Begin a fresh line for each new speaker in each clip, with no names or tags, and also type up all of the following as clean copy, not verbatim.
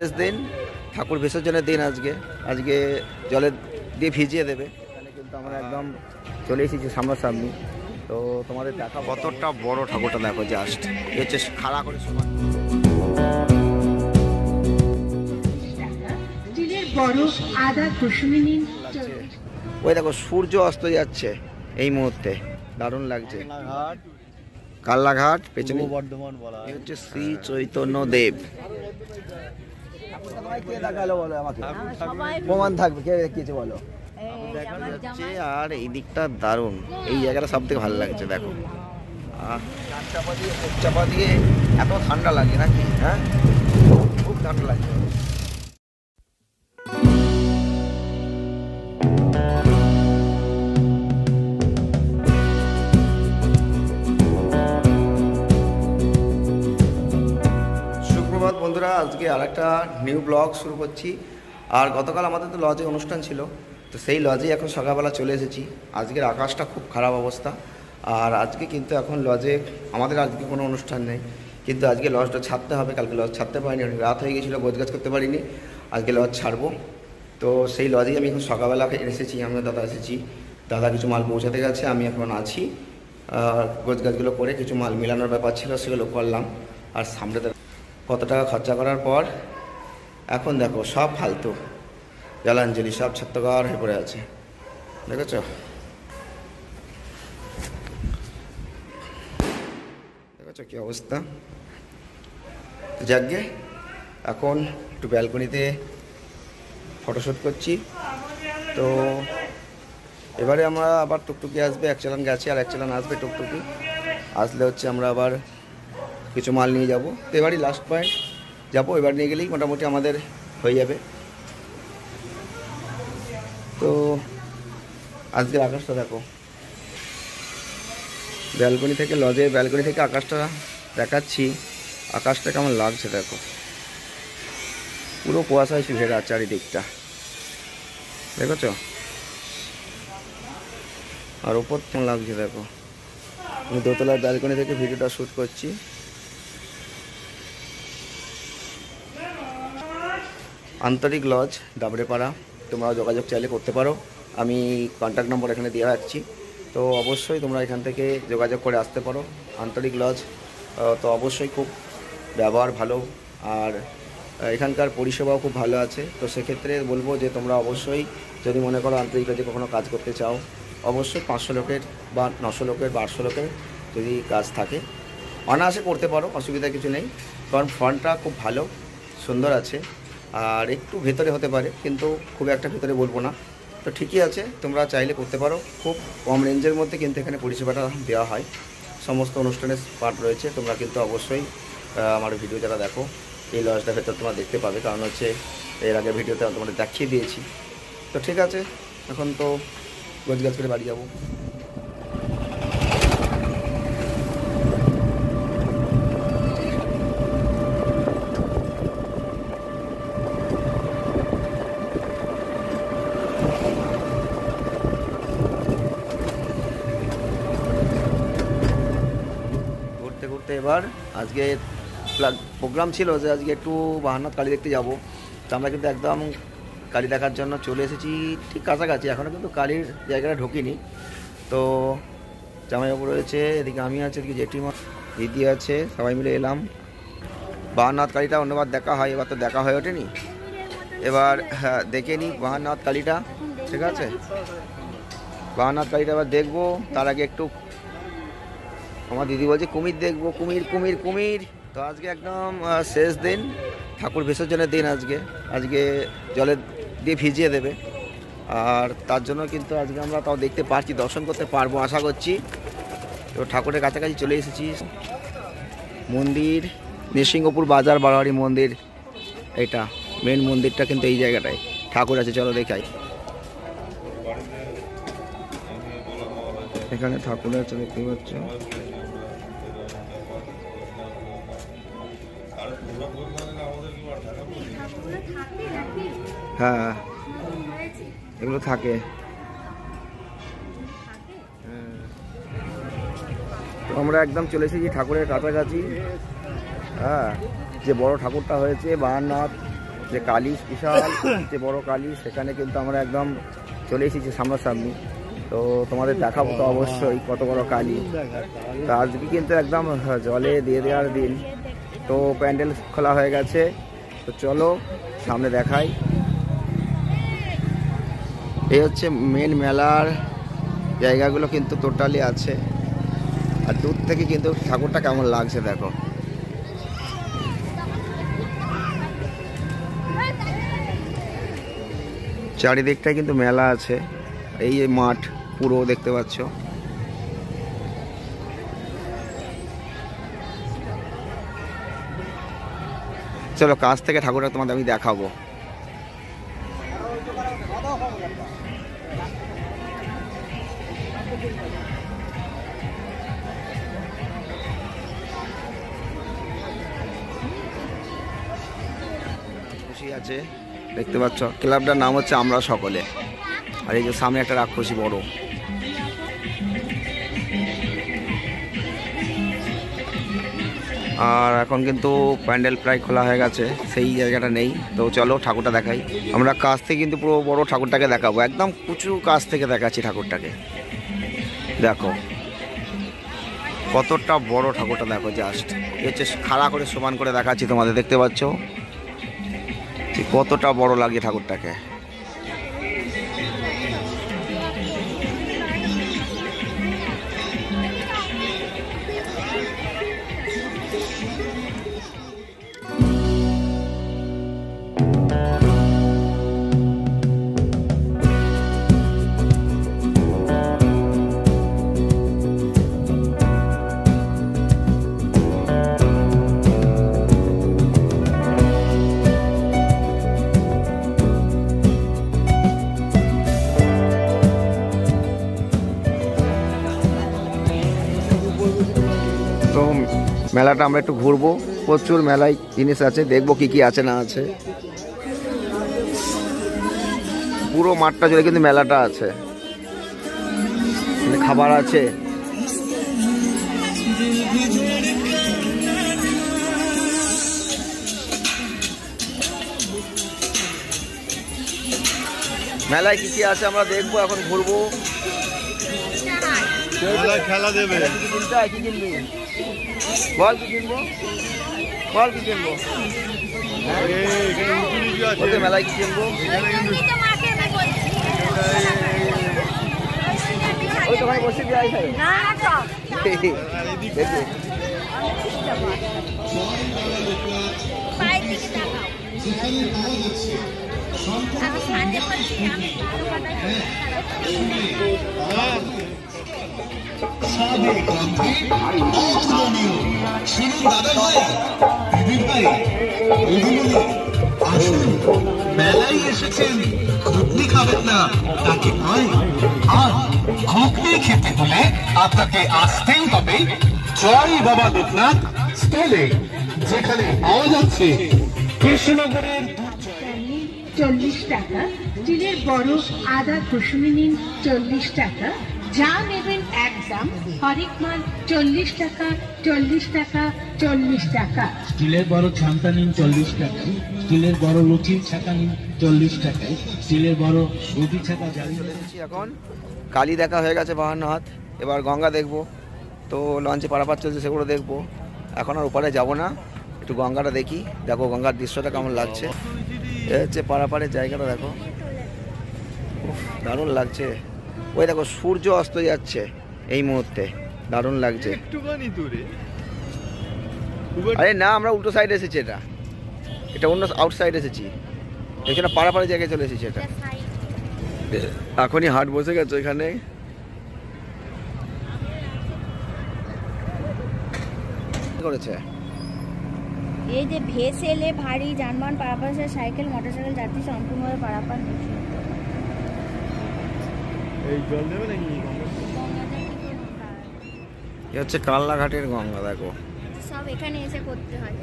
শেষ দিন ঠাকুর বিসর্জনের দিন আজকে আজকে জলে দিয়ে ভিজিয়ে দেবে। এখানে কিন্তু আমরা একদম চলে এসেছি সামনাসামনি। তো তোমাদের দেখা কতটা বড় ঠাকুরটা দেখো, জাস্ট এই হচ্ছে খাড়া করে সমান। ওই দেখো সূর্য অস্ত যাচ্ছে এই মুহূর্তে, দারুণ লাগছে। কাল্লাঘাট পেছনে বর্ধমান বলা হচ্ছে শ্রী চৈতন্য দেব। প্রমাণ থাকবে কে দেখিয়েছে বলো। আর এই দিকটা দারুণ, এই জায়গাটা সব থেকে ভালো লাগছে। দেখো চাপা দিয়ে এত ঠান্ডা লাগে নাকি, হ্যাঁ খুব ঠান্ডা লাগছে। সুপ্রভাত বন্ধুরা, আজকে আরেকটা নিউ ব্লগ শুরু করছি। আর গতকাল আমাদের তো লজে অনুষ্ঠান ছিল, তো সেই লজেই এখন সকালবেলা চলে এসেছি। আজকের আকাশটা খুব খারাপ অবস্থা। আর আজকে কিন্তু এখন লজে আমাদের আজকে কোনো অনুষ্ঠান নেই, কিন্তু আজকে লজটা ছাড়তে হবে। কালকে লজ ছাড়তে পারিনি, রাত হয়ে গেছিলো, গোছগাছ করতে পারিনি। আজকে লজ ছাড়বো, তো সেই লজেই আমি এখন সকালবেলা এসেছি। আমি দাদা এসেছি, দাদা কিছু মাল পৌঁছাতে গেছে, আমি এখন আছি। গোছগাছগুলো করে কিছু মাল মেলানোর ব্যাপার ছিল, সেগুলো করলাম। আর সামনে কত টাকা খরচা করার পর এখন দেখো সব ফালতু জলাঞ্জলি, সব ছত্রকার হয়ে পড়ে আছে, দেখেছ। দেখেছ কি অবস্থা। যাকগে এখন একটু ব্যালকনিতে ফটোশ্যুট করছি। তো এবারে আমরা আবার টুকটুকি আসবে, এক চালান গেছে আর এক চালান আসবে। টুকটুকি আসলে হচ্ছে আমরা আবার কিছু মাল নিয়ে যাব। তো এবারই লাস্ট পয়েন্ট যাবো, এবার নিয়ে গেলেই মোটামুটি আমাদের হয়ে যাবে। তো আজকের আকাশটা দেখো, ব্যালকনি থেকে লজের ব্যালকনি থেকে আকাশটা দেখাচ্ছি। আকাশটা কেমন লাগছে দেখো, পুরো কুয়াশায় ঘেরা চারিদিকটা, দেখেছ। আর ওপর কেমন লাগছে দেখো। আমি দোতলার ব্যালকনি থেকে ভিডিওটা শ্যুট করছি। আন্তরিক লজ দাবড়েপাড়া, তোমরা যোগাযোগ চাইলে করতে পারো। আমি কন্ট্যাক্ট নম্বর এখানে দিয়ে রাখছি, তো অবশ্যই তোমরা এখান থেকে যোগাযোগ করে আসতে পারো। আন্তরিক লজ তো অবশ্যই খুব ব্যবহার ভালো, আর এখানকার পরিষেবাও খুব ভালো আছে। তো সেক্ষেত্রে বলবো যে তোমরা অবশ্যই যদি মনে করো আন্তরিক লজে কখনো কাজ করতে চাও, অবশ্যই 500 লোকের বা 900 লোকের বা 800 লোকের যদি কাজ থাকে অনায়াসে করতে পারো, অসুবিধা কিছু নেই। কারণ ফ্রন্টটা খুব ভালো সুন্দর আছে, আর একটু ভেতরে হতে পারে, কিন্তু খুব একটা ভেতরে বলবো না। তো ঠিকই আছে, তোমরা চাইলে করতে পারো। খুব কম রেঞ্জের মধ্যে কিন্তু এখানে পরিষেবাটা দেওয়া হয়। সমস্ত অনুষ্ঠানের পার্ট রয়েছে। তোমরা কিন্তু অবশ্যই আমার ভিডিও যারা দেখো এই লজটার ভেতর তোমরা দেখতে পাবে, কারণ হচ্ছে এর আগে ভিডিওতে তোমাদের দেখিয়ে দিয়েছি। তো ঠিক আছে, এখন তো গোছগাছ করে বাড়ি যাবো। ঘুরতে ঘুরতে এবার আজকে প্রোগ্রাম ছিল যে আজকে একটু বাহান্নাথ কালী দেখতে যাব। তো আমরা কিন্তু একদম কালী দেখার জন্য চলে এসেছি, ঠিক কাছাকাছি। এখনও কিন্তু কালীর জায়গাটা ঢুকিনি। তো জামাইবাবু রয়েছে এদিকে, আমি আছি এদিকে, জেঠিমা দিদি আছে, সবাই মিলে এলাম। বাহান্নাথ কালীটা অন্যবার দেখা হয়, এবার তো দেখা হয়ে ওঠেনি। এবার হ্যাঁ দেখে নিই বাহান্নাথ কালীটা, ঠিক আছে। বাহান্নাথ কালীটা এবার দেখবো, তার আগে একটু আমার দিদি বলছে কুমির দেখবো, কুমির কুমির কুমির। তো আজকে একদম শেষ দিন ঠাকুর বিসর্জনের দিন আজকে আজকে জলে দিয়ে ভিজিয়ে দেবে। আর তার জন্য কিন্তু আজকে আমরা তাও দেখতে পারছি, দর্শন করতে পারবো আশা করছি। তো ঠাকুরের কাছাকাছি চলে এসেছি। মন্দির নৃসিংহপুর বাজার বারোয়ারি মন্দির, এটা মেন মন্দিরটা কিন্তু এই জায়গাটায় ঠাকুর আছে। চলো দেখাই, এখানে ঠাকুর আছে, দেখতে পাচ্ছ। হ্যাঁ এগুলো থাকে। তো আমরা একদম চলে এসেছি ঠাকুরের কাছাকাছি। হ্যাঁ, যে বড় ঠাকুরটা হয়েছে বাহান্নাথ যে কালী, বিশাল যে বড় কালী, সেখানে কিন্তু আমরা একদম চলে এসেছি সামনাসামনি। তো তোমাদের দেখাবো তো অবশ্যই কত বড় কালী। তো আজকে কিন্তু একদম জলে দিয়ে দেওয়ার দিন, তো প্যান্ডেল খোলা হয়ে গেছে। তো চলো সামনে দেখাই। এই হচ্ছে মেন মেলার জায়গাগুলো কিন্তু টোটালি আছে। আর দূর থেকে কিন্তু ঠাকুরটা কেমন লাগছে দেখো। চারিদিকটাই কিন্তু মেলা আছে। এই যে মাঠ পুরো দেখতে পাচ্ছ। চলো কাছ থেকে ঠাকুরটা তোমাদের আমি দেখাবো। খুশি আছে দেখতে পাচ্ছ। ক্লাবটার নাম হচ্ছে আমরা সকলে। আর এই যে সামনে একটা রাক্ষসী বড়। আর এখন কিন্তু প্যান্ডেল প্রায় খোলা হয়ে গেছে, সেই জায়গাটা নেই। তো চলো ঠাকুরটা দেখাই। আমরা কাছ থেকে কিন্তু পুরো বড় ঠাকুরটাকে দেখাবো, একদম কুচু কাছ থেকে দেখাচ্ছি ঠাকুরটাকে। দেখো কতটা বড় ঠাকুরটা, দেখো জাস্ট এই হচ্ছে খাড়া করে সমান করে দেখাচ্ছি তোমাদের, দেখতে পাচ্ছ কতটা বড় লাগে ঠাকুরটাকে। তো মেলাটা আমরা একটু ঘুরবো, প্রচুর মেলায় জিনিস আছে, দেখবো কি কি আছে না আছে। পুরো মাঠটা জুড়ে কিন্তু মেলাটা আছে, খাবার আছে। মেলায় কি কি আছে আমরা দেখবো, এখন ঘুরবো।
খেলা দেবে,
কি কিনবি বল, কি কিনবো বল, কি কিনবো মেলায়, কি কিনবো? ওই তো ভাই বসে দিয়ে
মেলায় এসেছেন, ঘুগনি খাবেন না তাকে নয়। আর ঘুগনি খেতে হলে আপনাকে আসতেই হবে জয় বাবা লোকনাথ স্টলে, যেখানে পাওয়া যাচ্ছে কৃষ্ণনগরের
40 টাকা, স্টিলের বড় আদা কুসুমি নিন 40 টাকা, যা নেবেন একদম হরেক মাল 40 টাকা, 40 টাকা, 40 টাকা।
স্টিলের বড় ছামটা নিন 40 টাকা, স্টিলের বড় লুচির ছাতা নিন 40 টাকায়, স্টিলের বড় রুটি ছাতা জ্বালিয়ে।
এখন কালী দেখা হয়ে গেছে 52 হাত, এবার গঙ্গা দেখবো। তো লঞ্চে পারাপার চলছে, সেগুলো দেখবো। এখন আর ওপারে যাবো না, একটু গঙ্গাটা দেখি। দেখো গঙ্গার দৃশ্যটা কেমন লাগছে। এ হচ্ছে পারাপারের জায়গাটা, দেখো দারুণ লাগছে। ওই দেখো সূর্য অস্ত যাচ্ছে এই মুহূর্তে, দারুণ লাগছে। আরে না, আমরা উল্টো সাইডে এসেছি, এটা অন্য আউটসাইড এসেছি, এখানে পারাপারের জায়গায় চলে এসেছি। এটা এখনই হাট বসে গেছে এখানে। করেছে
এই যে ভেসে এলে ভারী যানবাহন পারাপার, সাইকেল মোটরসাইকেল যাত্রী সম্পূর্ণভাবে পারাপার নিষিদ্ধ।
এই জল দেবে নাকি?
এ হচ্ছে কালনাঘাটের গঙ্গা, দেখো
সব এখানে এসে করতে হয়,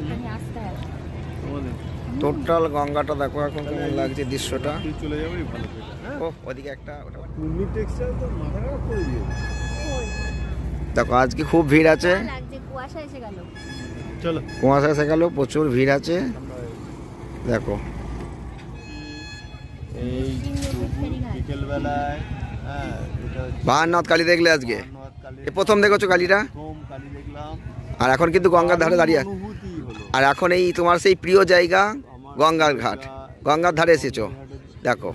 এখানে আসতে হয়।
টোটাল গঙ্গাটা দেখো এখন কেমন লাগছে দৃশ্যটা।
চলে যাবে ভালো।
ও ওদিকে একটা
পূর্ণি টেক্সটাইল তো মাথা খারাপ করে দিয়ে।
দেখো আজকে খুব ভিড় আছে,
লাগছে, কুয়াশা এসে গেল।
চলো
কুয়াশা এসে গেল, প্রচুর ভিড় আছে। দেখো
এই বিকেল বেলায়, হ্যাঁ, এটা হচ্ছে
বাহান্ননাথ কালী দেখলে আজকে?
বাহান্ননাথ কালী
এ প্রথম দেখেছো কালীটা?
প্রথম কালী দেখলাম।
আর এখন কিন্তু গঙ্গার ধারে দাঁড়িয়ে,
অনুভূতি হলো।
আর এখন এই তোমার সেই প্রিয় জায়গা গঙ্গার ঘাট, গঙ্গার ধারে এসেছো। দেখো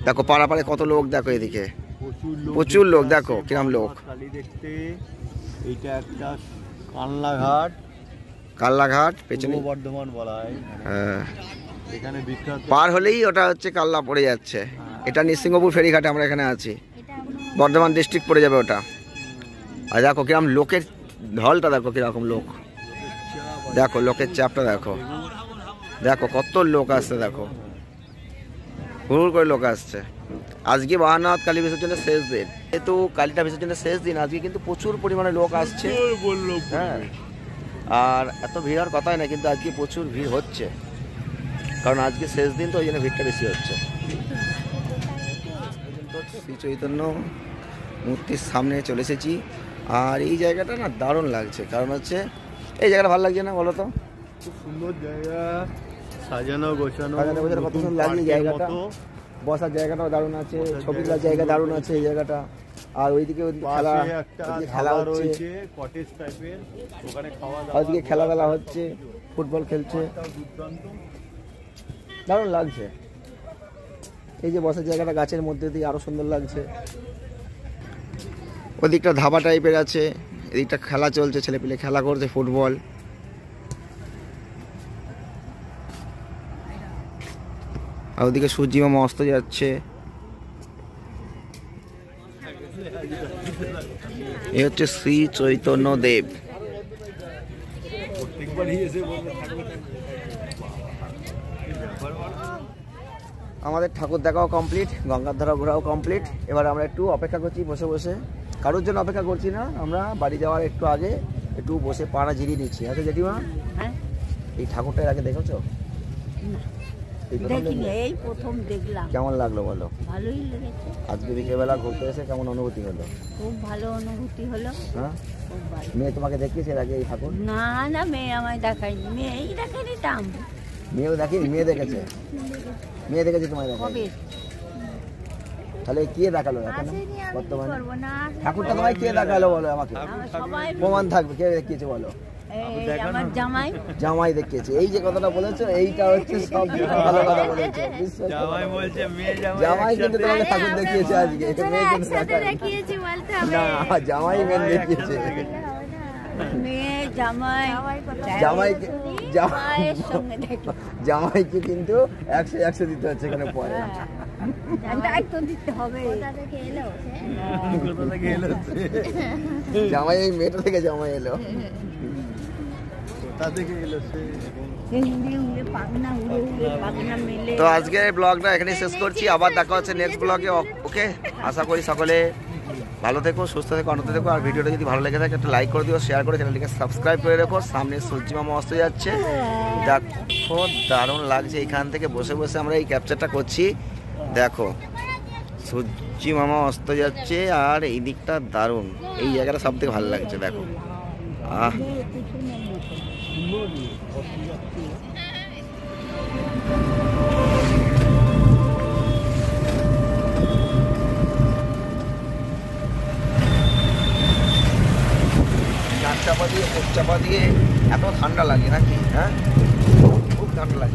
দেখো পাড়াপাড়ে কত লোক, দেখো এদিকে প্রচুর লোক, দেখো কিরম লোক।
কালী দেখতে। এইটা একটা কানলাঘাট,
কাল্লাঘাট পেছনে,
পূর্ব বর্ধমান বলা হয়।
হ্যাঁ,
এখানে বিখ্যাত
পার হলেই ওটা হচ্ছে কাল্লা পড়ে যাচ্ছে। এটা নৃসিংহপুর ফেরিঘাটে আমরা এখানে আছি, বর্ধমান ডিস্ট্রিক্ট পড়ে যাবে ওটা। আর দেখো কিরম লোকের ঢলটা, দেখো কিরকম লোক, দেখো লোকের চাপটা দেখো, দেখো কত লোক আসছে, দেখো হুড় করে লোক আসছে। আজকে বাহান্ননাথ কালী বিসর্জনের শেষ দিন, যেহেতু কালীটা বিসর্জনের শেষ দিন, আজকে কিন্তু প্রচুর পরিমাণে লোক আসছে।
বললো।
হ্যাঁ, আর এত ভিড় হওয়ার কথাই না, কিন্তু আজকে প্রচুর ভিড় হচ্ছে, কারণ আজকে শেষ দিন তো ওই জন্য ভিড়টা বেশি হচ্ছে। শ্রী চৈতন্য মূর্তির সামনে চলে এসেছি, আর এই জায়গাটা না দারুণ লাগছে, কারণ হচ্ছে এই জায়গাটা ভালো লাগছে না বলো তো?
খুব সুন্দর জায়গা, সাজানো গোছানো,
সাজানো গোছানো কত সুন্দর লাগছে
পার্কের
জায়গাটা।
মতো।
বসার জায়গাটাও দারুণ আছে, ছবি তোলার জায়গা দারুণ আছে এই জায়গাটা। আর ওইদিকে খেলা,
পাশে একটা
ওইদিকে খেলা
ধাবা
হচ্ছে,
রয়েছে কটেজ টাইপের, ওখানে খাওয়া দাওয়া,
ওইদিকে খেলাধুলা হচ্ছে, ফুটবল খেলছে,
দুর্দান্ত।
দারুণ লাগছে। এই যে বসার জায়গাটা গাছের মধ্যে দিয়ে আরো সুন্দর লাগছে। ওদিকটা ধাবা টাইপের আছে, এদিকটা খেলা চলছে, ছেলেপিলে খেলা করছে ফুটবল। আর ওদিকে সূর্যি মামা অস্ত যাচ্ছে। এ হচ্ছে শ্রী চৈতন্য দেব। আমাদের ঠাকুর দেখাও কমপ্লিট, গঙ্গার ধারা ঘোরাও কমপ্লিট। এবার আমরা একটু অপেক্ষা করছি বসে বসে, কারোর জন্য অপেক্ষা করছি না, আমরা বাড়ি যাওয়ার একটু আগে একটু বসে পাড়া জিরিয়ে নিচ্ছি। আচ্ছা জেঠিমা, এই ঠাকুরটা এর আগে দেখেছো? এই প্রথম
দেখিনি,
দেখলে?
এই প্রথম দেখলাম।
কেমন লাগলো বলো?
ভালোই লেগেছে,
আজকে বিকেলবেলা ঘুরতে এসে কেমন অনুভূতি হলো?
খুব ভালো অনুভূতি হলো,
হ্যাঁ,
খুব ভালো।
মেয়ে তোমাকে দেখিয়েছে এর আগে এই ঠাকুর?
না না, মেয়ে আমায় দেখায়নি, মেয়েই দেখে নিতাম।
মেয়েও দেখিনি? মেয়ে দেখেছে? মেয়ে দেখেছে তোমায় দেখে?
কবে
তাহলে কে দেখালো এখন
আসেনি, আমি কি
বর্তমানে?
করবো না?
ঠাকুরটা তোমায় কে দেখালো বলো আমাকে?
আমার সবাই
প্রমাণ থাকবে, কে দেখিয়েছে বলো?
এই আমার জামাই।
জামাই দেখিয়েছে। এই যে কথাটা বলেছো, এইটা হচ্ছে সব ভালো কথা বলেছো, বিশ্বাস করো।
জামাই বলছে মেয়ে
জামাই কিন্তু তোমাকে
আরে,
ঠাকুর
আমরা
দেখিয়েছে আজকে, এটা
দুজনে
মেয়ে কিন্তু
একসাথে
দেখায়নি।
দেখিয়েছি বলতে হবে।
না, জামাই মেন দেখিয়েছে।
মেয়ে জামাই
জামাইকে
মায়ের সঙ্গে দেখো,
জামাইকে কিন্তু 100 দিতে হচ্ছে এখানে পরে।
দায়িত্ব দিতে হবে।
কোথা থেকে এলো?
জামাই এই মেয়েটা থেকে জামাই এলো।
কোথা থেকে এলো সে?
পাগনা উড়ে পাগনা মেলে।
তো আজকে ব্লগটা এখানেই শেষ করছি, আবার দেখা হচ্ছে নেক্সট ব্লগে। ওকে, আশা করি সকলে ভালো থেকো, সুস্থ থেকো, আনন্দ থেকো। আর ভিডিওটা যদি ভালো লেগে থাকে একটা লাইক করে দিও, শেয়ার করে চ্যানেলটিকে সাবস্ক্রাইব করে রেখো। সামনে সূর্যি মামা অস্ত যাচ্ছে, দেখো দারুণ লাগছে। এইখান থেকে বসে বসে আমরা এই ক্যাপচারটা করছি, দেখো সূর্যি মামা অস্ত যাচ্ছে, আর এই দিকটা দারুণ, এই জায়গাটা সব থেকে ভালো লাগছে, দেখো। আহ, চাপা দিয়ে মুখ চাপা দিয়ে এত ঠান্ডা লাগে নাকি? হ্যাঁ, খুব ঠান্ডা লাগে।